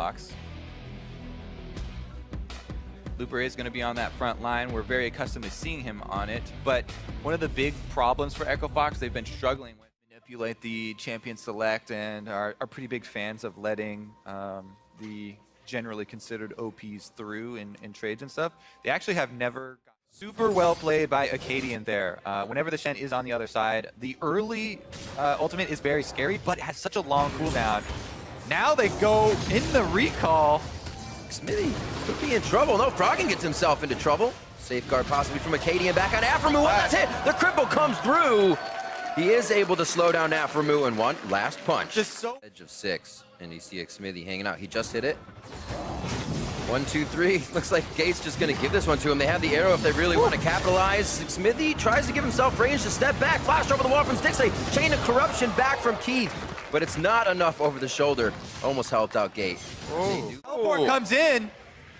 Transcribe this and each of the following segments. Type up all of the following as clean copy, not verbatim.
Fox. Looper is going to be on that front line. We're very accustomed to seeing him on it, but one of the big problems for Echo Fox, they've been struggling with manipulate the champion select and are pretty big fans of letting the generally considered OPs through in trades and stuff. They actually have never got super well played by Acadian there. Whenever the Shen is on the other side, the early ultimate is very scary, but it has such a long cooldown. Now they go in the recall. Smithy could be in trouble. No, Froggen gets himself into trouble. Safeguard possibly from Acadian back on Aframu. Oh, that's it. The cripple comes through. He is able to slow down Aframu in one last punch. Just so edge of 6, and you see Smithy hanging out. He just hit it. 1, 2, 3. Looks like Gate's just going to give this one to him. They have the arrow if they really want to capitalize. Smithy tries to give himself range to step back. Flash over the wall from Stixay. Chain of corruption back from Keith. But it's not enough over the shoulder. Almost helped out Gate. Oh. Teleport comes in.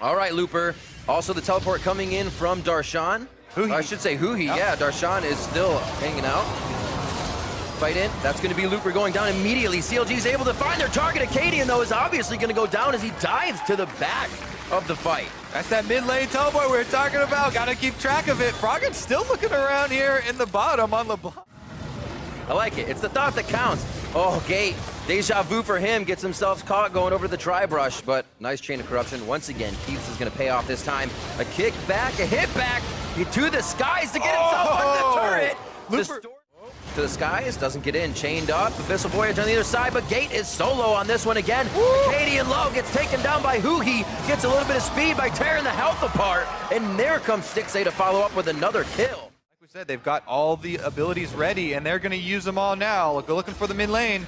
All right, Looper. Also the teleport coming in from Darshan. I should say Huhi. Yep. Yeah, Darshan is still hanging out. Fight in. That's going to be Looper going down immediately. CLG is able to find their target. Acadian, though, is obviously going to go down as he dives to the back of the fight. That's that mid lane teleport we were talking about. Got to keep track of it. Froggen's still looking around here in the bottom on LeBlanc. I like it. It's the thought that counts. Oh, Gate. Deja vu for him. Gets himself caught going over the tri-brush, but nice chain of corruption. Once again, Keith is going to pay off this time. A kick back, a hit back. He to the skies to get himself on the turret. Looper to the skies, doesn't get in. Chained up. Abyssal Voyage on the other side, but Gate is solo on this one again. Acadian low gets taken down by Huhi. Gets a little bit of speed by tearing the health apart. And there comes Stixay to follow up with another kill. Said they've got all the abilities ready and they're going to use them all now. Looking for the mid lane.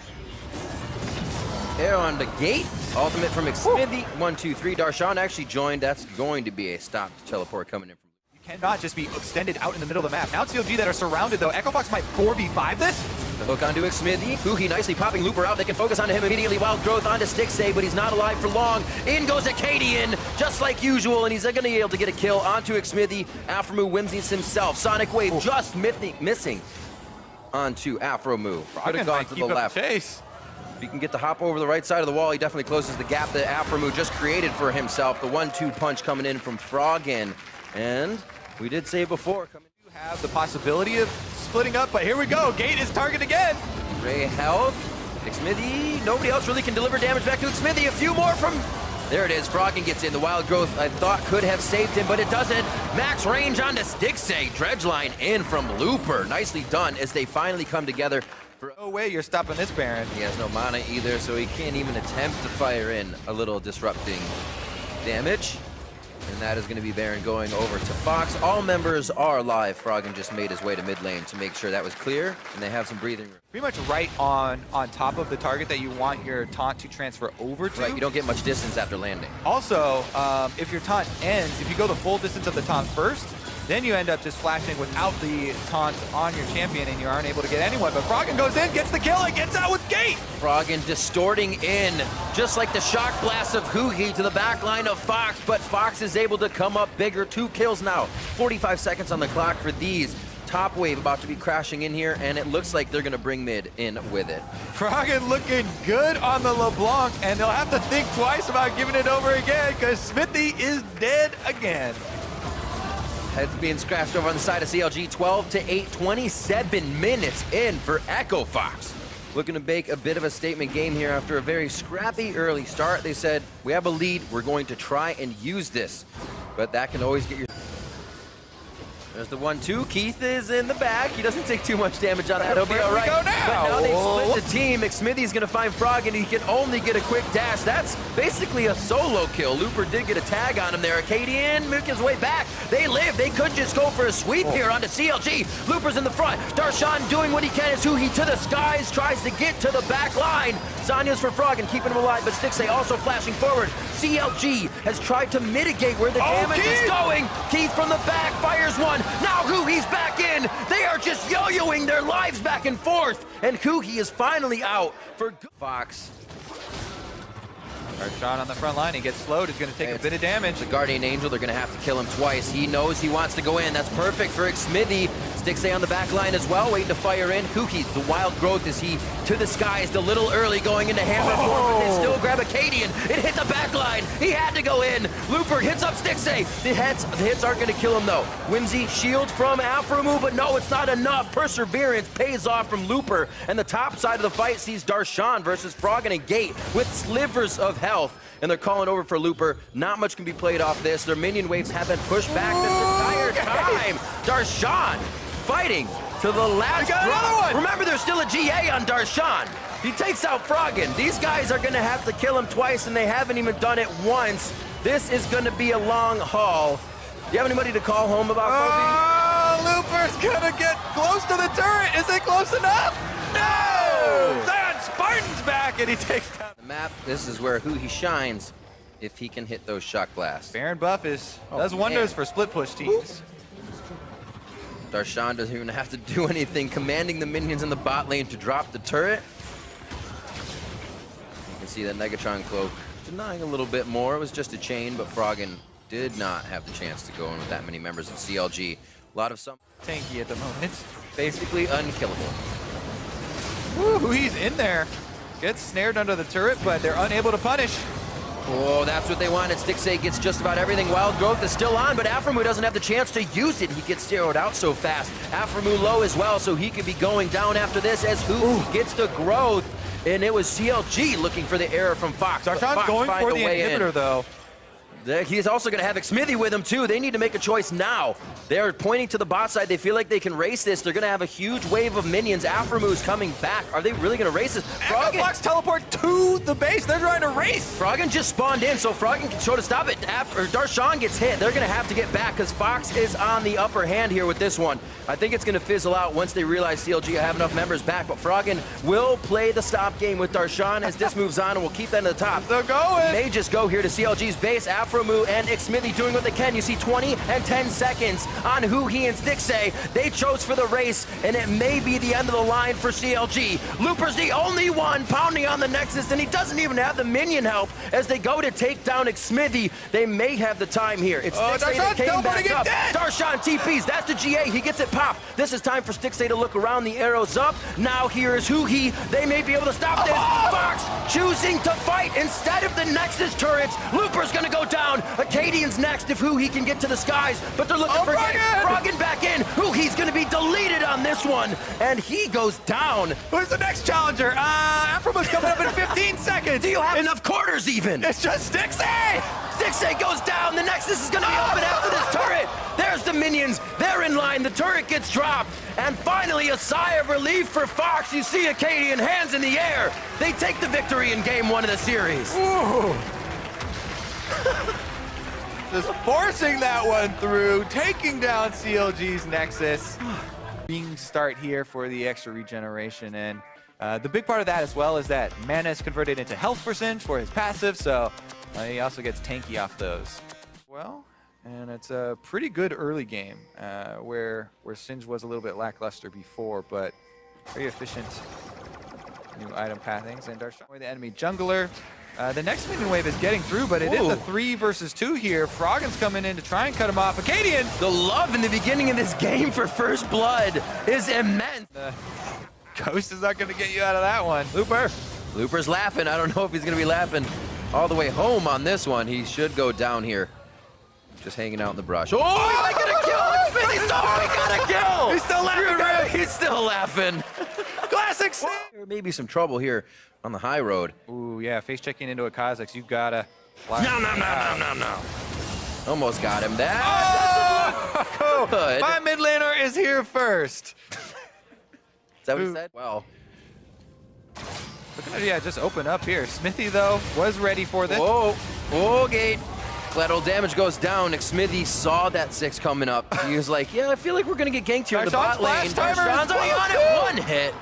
Arrow on the Gate. Ultimate from Smithy. 1, 2, 3. Darshan actually joined. That's going to be a stopped teleport coming in from. You cannot just be extended out in the middle of the map. Now it's CLG that are surrounded though. Echo Fox might 4v5 this. The hook onto Smithy. Huhi nicely popping Looper out. They can focus on him immediately. Wild Growth onto Stixay, but he's not alive for long. In goes Acadian, just like usual, and he's going to be able to get a kill onto Smithy. Aframu Whimsies himself. Sonic Wave just missing onto Aframu. Could have gone to the left. Chase. If he can get the hop over the right side of the wall, he definitely closes the gap that Aframu just created for himself. The 1-2 punch coming in from Froggen. And we did say before, you have the possibility of splitting up, but here we go. Gate is target again. Ray health. Smithy. Nobody else really can deliver damage back to Smithy. A few more from. There it is. Froggen gets in. The Wild Growth I thought could have saved him, but it doesn't. Max range onto Stixay. Dredgeline in from Looper. Nicely done as they finally come together. No way you're stopping this Baron. He has no mana either, so he can't even attempt to fire in a little disrupting damage. And that is going to be Baron going over to Fox. All members are live. Froggen just made his way to mid lane to make sure that was clear, and they have some breathing room. Pretty much right on top of the target that you want your taunt to transfer over to. Right, you don't get much distance after landing. Also, if your taunt ends, if you go the full distance of the taunt first, then you end up just flashing without the taunt on your champion and you aren't able to get anyone. But Froggen goes in, gets the kill, and gets out with Gate. Froggen distorting in, just like the shock blast of Huhi to the back line of Fox, but Fox is able to come up bigger. 2 kills now. 45 seconds on the clock for these. Top wave about to be crashing in here, and it looks like they're going to bring mid in with it. Froggen looking good on the LeBlanc, and they'll have to think twice about giving it over again because Smithy is dead again. Heads being scratched over on the side of CLG. 12-8, 27 minutes in for Echo Fox. Looking to make a bit of a statement game here after a very scrappy early start. They said, we have a lead, we're going to try and use this. But that can always get your... There's the 1-2. Keith is in the back. He doesn't take too much damage on that. He'll be all right. Go now. But now they split the team. McSmithy's going to find Froggen. He can only get a quick dash. That's basically a solo kill. Looper did get a tag on him there. Acadian making his way back. They live. They could just go for a sweep here onto CLG. Looper's in the front. Darshan doing what he can as Huhi to the skies. Tries to get to the back line. Zanya's for Froggen, keeping him alive, but Stixay also flashing forward. CLG has tried to mitigate where the damage is going. Keith from the back fires one. Now Huhi's back in. They are just yo-yoing their lives back and forth. And Huhi is finally out for Fox. Darshan on the front line. He gets slowed. He's going to take a bit of damage. The Guardian Angel, they're going to have to kill him twice. He knows he wants to go in. That's perfect for Smithy. Stixay on the back line as well, waiting to fire in. Kuki, the wild growth, is he to the skies, a little early going into hammer form, but they still grab Acadian. It hit the back line. He had to go in. Looper hits up Stixay. The hits aren't going to kill him though. Whimsy shield from Aframu, but no, it's not enough. Perseverance pays off from Looper, and the top side of the fight sees Darshan versus Froggen and Gate with slivers of health. And they're calling over for Looper. Not much can be played off this. Their minion waves have been pushed back this entire time. Darshan fighting to the last drop. Remember, there's still a GA on Darshan. He takes out Froggen. These guys are going to have to kill him twice, and they haven't even done it once. This is going to be a long haul. Do you have anybody to call home about Kobe? Looper's going to get close to the turret. Is it close enough? No! Spartan's back, and he takes down the map. This is where he shines if he can hit those shock blasts. Baron buff does wonders for split push teams. Darshan doesn't even have to do anything, commanding the minions in the bot lane to drop the turret. You can see that Negatron cloak denying a little bit more. It was just a chain, but Froggen did not have the chance to go in with that many members of CLG. A lot of some tanky at the moment. Basically unkillable. Woo, he's in there. Gets snared under the turret, but they're unable to punish. Oh, that's what they wanted. Stixay gets just about everything. Wild Growth is still on, but Aframu doesn't have the chance to use it. He gets zeroed out so fast. Aframu low as well, so he could be going down after this as who gets the growth. And it was CLG looking for the error from Fox. Darshan going for the inhibitor, though. He's also going to have Xmithy with him, too. They need to make a choice now. They're pointing to the bot side. They feel like they can race this. They're going to have a huge wave of minions. Aframu's coming back. Are they really going to race this? Fox teleport to the base. They're trying to race. Froggen just spawned in, so Froggen can show to stop it. After Darshan gets hit, they're going to have to get back because Fox is on the upper hand here with this one. I think it's going to fizzle out once they realize CLG have enough members back, but Froggen will play the stop game with Darshan as this moves on, and we'll keep that in the top. They're going. May just go here to CLG's base. Aframu and Xmithy doing what they can. You see 20 and 10 seconds on who he and Stixay. They chose for the race, and it may be the end of the line for CLG. Looper's the only one pounding on the Nexus, and he doesn't even have the minion help as they go to take down Xmithy. They may have the time here. It's Stixay that came back up. Darshan TPs. That's the GA. He gets it popped. This is time for Stixay to look around. The arrow's up. Now here is Huhi. They may be able to stop this. Fox choosing to fight instead of the Nexus turrets. Looper's going to go down. Acadian's next if Huhi can get to the skies, but they're looking for Froggen back in. Huhi's going to be deleted on this one, and he goes down. Who's the next challenger? Aframu's coming up in 15 seconds. Do you have enough quarters even? It's just Stixay. Stixay goes down. The Nexus is going to be open after this turret. There's the minions. They're in line. The turret gets dropped. And finally, a sigh of relief for Fox. You see Acadian hands in the air. They take the victory in game 1 of the series. Ooh. Just forcing that one through, taking down CLG's Nexus. Being start here for the extra regeneration, and the big part of that as well is that mana is converted into health percentage for his passive, so he also gets tanky off those. Well, and it's a pretty good early game where Singe was a little bit lackluster before, but very efficient new item pathings. And Darshan, the enemy jungler. The next minion wave is getting through, but it is a 3 versus 2 here. Froggen's coming in to try and cut him off. Acadian! The love in the beginning of this game for first blood is immense. Ghost is not going to get you out of that one. Looper's laughing. I don't know if he's going to be laughing all the way home on this one. He should go down here. Just hanging out in the brush. Oh, he might get a kill! He got a kill! He's still laughing, right? He's still laughing. Classic! There may be some trouble here on the high road. Ooh, yeah, face checking into a Kha'Zix. You gotta. No. Almost got him. That's good. My mid laner is here first. Is that what he said? Well. Looking at just open up here. Smithy, though, was ready for this. Oh, Gate. Collateral damage goes down. Xmithy saw that 6 coming up. He was like, yeah, I feel like we're going to get ganked here in the bot lane. Darshan's already on it. One hit.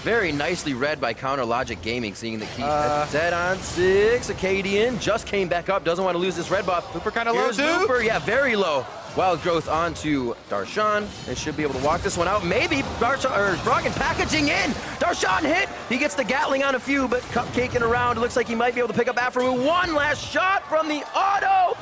Very nicely read by Counter Logic Gaming, seeing that he's dead on 6. Acadian just came back up, doesn't want to lose this red buff. Looper kind of low too. Looper, yeah, very low. Wild Growth onto Darshan. They should be able to walk this one out. Maybe Froggen packaging in. Darshan hit. He gets the Gatling on a few, but cupcaking around. It looks like he might be able to pick up Aframu. One last shot from the auto.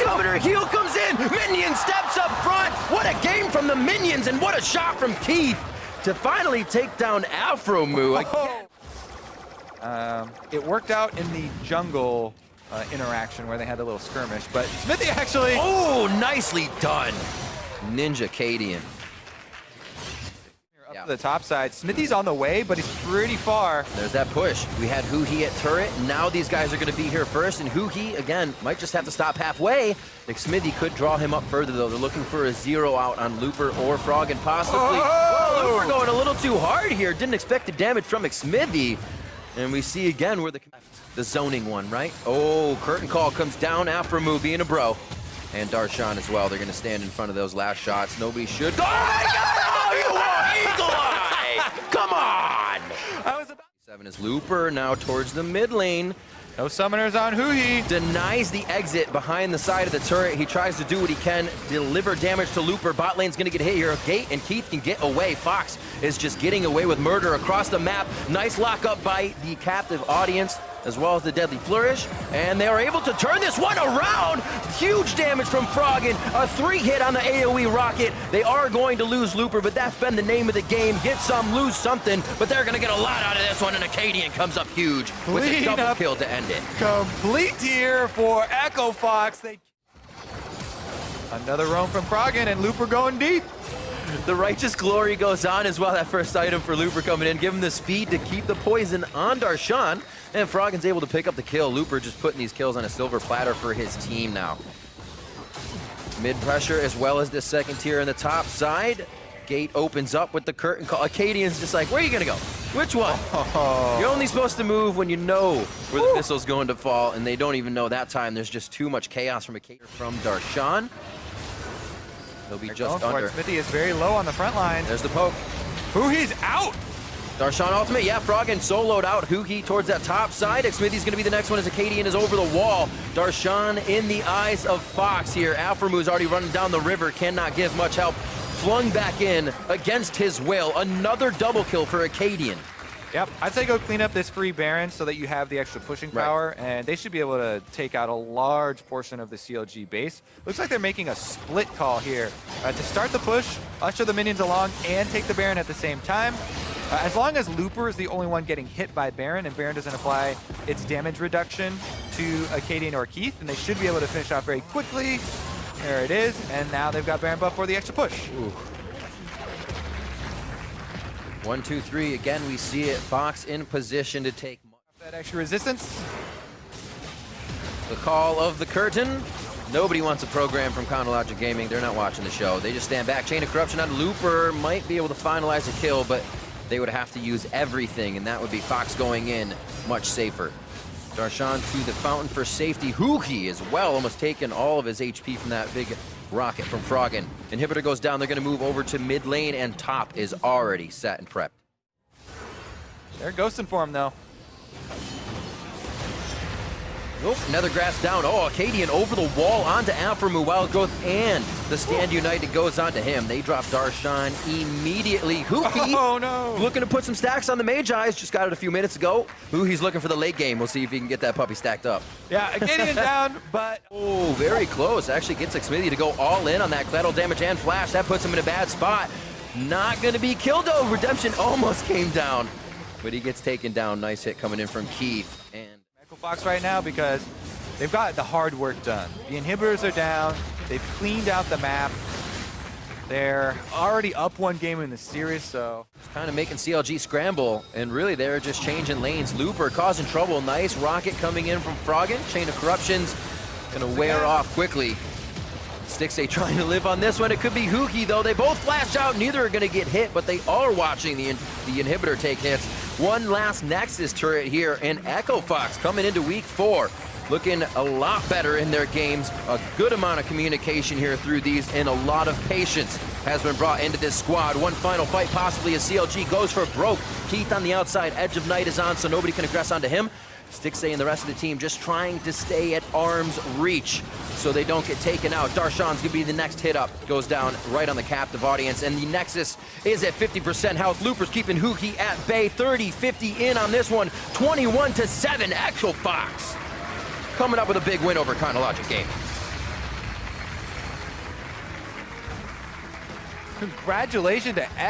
Summoner heal comes in. Minion steps up front. What a game from the minions, and what a shot from Keith to finally take down Afro Moo. It worked out in the jungle interaction where they had a little skirmish, but Smithy actually... Oh, nicely done. Ninja Cadian. Up to the top side. Smithy's on the way, but he's pretty far. There's that push. We had Huhi at turret. Now these guys are going to be here first, and Huhi, again, might just have to stop halfway. Smithy could draw him up further, though. They're looking for a 0 out on Looper or Frog, and possibly... Oh, Looper going a little too hard here. Didn't expect the damage from Smithy. And we see again where the zoning one, right? Oh, curtain call comes down after a move, being a bro. And Darshan as well. They're going to stand in front of those last shots. Nobody should. Oh my God! Oh, you are eagle eye! Come on! I was about 7 is Looper now towards the mid lane. No summoners on Huhi. Denies the exit behind the side of the turret. He tries to do what he can, deliver damage to Looper. Bot lane's gonna get hit here. Gate and Keith can get away. Fox is just getting away with murder across the map. Nice lockup by the captive audience, as well as the deadly flourish. And they are able to turn this one around. Huge damage from Froggen. A 3-hit on the AoE rocket. They are going to lose Looper, but that's been the name of the game. Get some, lose something, but they're gonna get a lot out of this one, and Acadian comes up huge with a double kill to end it. Complete here for Echo Fox. Another roam from Froggen, and Looper going deep. The Righteous Glory goes on as well. That first item for Looper coming in. Give him the speed to keep the poison on Darshan. And Froggen's able to pick up the kill. Looper just putting these kills on a silver platter for his team now. Mid pressure as well as this second tier in the top side. Gate opens up with the curtain call. Acadian's just like, where are you gonna go? Which one? Oh. You're only supposed to move when you know where the missile's going to fall, and they don't even know that time. There's just too much chaos from Acadian from Darshan. He'll be just under. Smithy is very low on the front line. There's the poke. Huhi's out. Darshan ultimate, yeah, Froggen soloed out Huhi towards that top side. Smithy's gonna be the next one as Acadian is over the wall. Darshan in the eyes of Fox here. Alphamu's already running down the river, cannot give much help. Flung back in against his will. Another double kill for Acadian. Yep, I'd say go clean up this free Baron so that you have the extra pushing power, and they should be able to take out a large portion of the CLG base. Looks like they're making a split call here to start the push, usher the minions along, and take the Baron at the same time. As long as Looper is the only one getting hit by Baron, and Baron doesn't apply its damage reduction to Acadian or Keith, and they should be able to finish off very quickly. There it is, and now they've got Baron buff for the extra push. Ooh. 1, 2, 3. Again, we see it. Fox in position to take that extra resistance. The call of the curtain. Nobody wants a program from Chronologic Gaming. They're not watching the show. They just stand back. Chain of Corruption on Looper might be able to finalize a kill, but they would have to use everything, and that would be Fox going in much safer. Darshan to the fountain for safety. Huhi as well, almost taking all of his HP from that big rocket from Froggen. Inhibitor goes down. They're going to move over to mid lane, and top is already set and prepped. They're ghosting for him, though. Nope, another grass down. Oh, Acadian over the wall onto Alphamu. Wild Growth and the Stand United goes onto him. They drop Darshan immediately. Huhi looking to put some stacks on the Magi's. Just got it a few minutes ago. Huhi's looking for the late game. We'll see if he can get that puppy stacked up. Yeah, Acadian down, but... Oh, very close. Actually gets Smithy to go all in on that collateral damage and flash. That puts him in a bad spot. Not going to be killed, though. Redemption almost came down, but he gets taken down. Nice hit coming in from Keith. And Fox right now because they've got the hard work done. The inhibitors are down. They've cleaned out the map. They're already up one game in the series, so... kind of making CLG scramble, and really they're just changing lanes. Looper causing trouble. Nice rocket coming in from Froggen. Chain of Corruptions gonna wear off quickly. Stixay trying to live on this one. It could be Huhi, though. They both flash out. Neither are going to get hit, but they are watching the inhibitor take hits. One last Nexus turret here, and Echo Fox coming into week 4. Looking a lot better in their games. A good amount of communication here through these, and a lot of patience has been brought into this squad. One final fight possibly as CLG goes for broke. Keith on the outside. Edge of Night is on, so nobody can aggress onto him. Stixay and the rest of the team just trying to stay at arm's reach so they don't get taken out. Darshan's gonna be the next hit up. Goes down right on the captive audience, and the Nexus is at 50% health. Looper's keeping Huhi at bay. 30-50 in on this one. 21-7. Echo Fox coming up with a big win over Chronologic Gaming. Congratulations to Echo.